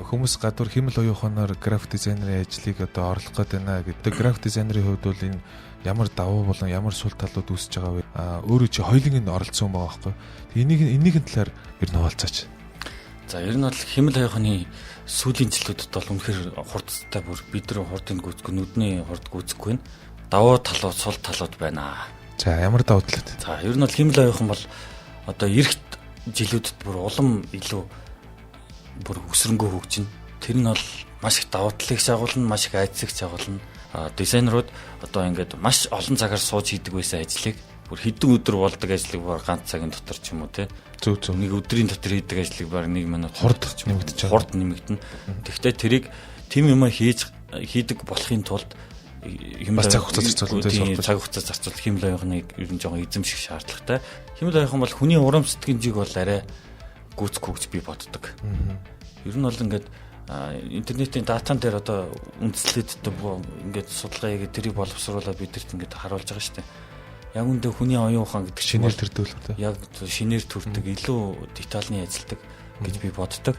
хүмүүс гадуур хэмэл оюуханаар график дизайнерын ажлыг одоо орлох гээд байна гэдэг. График дизайнерын хувьд бол энэ ямар давуу болон ямар сул талууд үүсэж байгаа вэ? Өөрөө чи хоёулын нь оролцсон байгаа байхгүй. Энийхэн талаар ер нь хуваалцаач. За ер нь бол хэмэл оюуханы сүүлийн жилүүдэд бол үнэхээр хурдтай бүр бид нар хурдыг гүйцэхгүй, нүдний хурд гүйцэхгүй байна. Давуу талууд, сул талууд байна. За ямар давуу талууд? За ер нь бол хэмэл оюухан бол одоо эрт жилүүдэд бүр улам илүү бүр өсрөнгөө хөгжинэ. Тэр нь бол маш их давуу талыг агуулна, маш их айдсыг агуулна. Дизайнерууд одоо ингээд маш олон цагаар сууж хийдэг байсан ажлыг бүр хэдэн өдөр болдог ажлыг бүр ганц цагийн дотор ч юм уу те. Зөв. Нэг өдрийн дотор хийдэг ажлыг баг 1 минут хурд нэмэгдэж байгаа. Хурд нэмэгдэнэ. Тэгэхдээ тэрийг тийм юм хийдэг болохын тулд хэмэл цаг хугацаа зарцуулах хэмэл оюухныг ер нь жоохон эзэмших шаардлагатай. Хэмэл оюухан бол хүний урам сэтгэмжийг бол арай гүйцэхгүй гэж би боддог. Ер нь бол ингээд интернетийн датан дээр одоо үндэслээд ингээд судалгаа хийгээд тэрийг боловсруулаад бидэрт ингээд харуулж байгаа шүү дээ. Яг үндэ хүний оюун ухаан гэдэг шинээр төрдөг. Яг шинээр төрдөг илүү детальны ажилдаг гэж би боддог.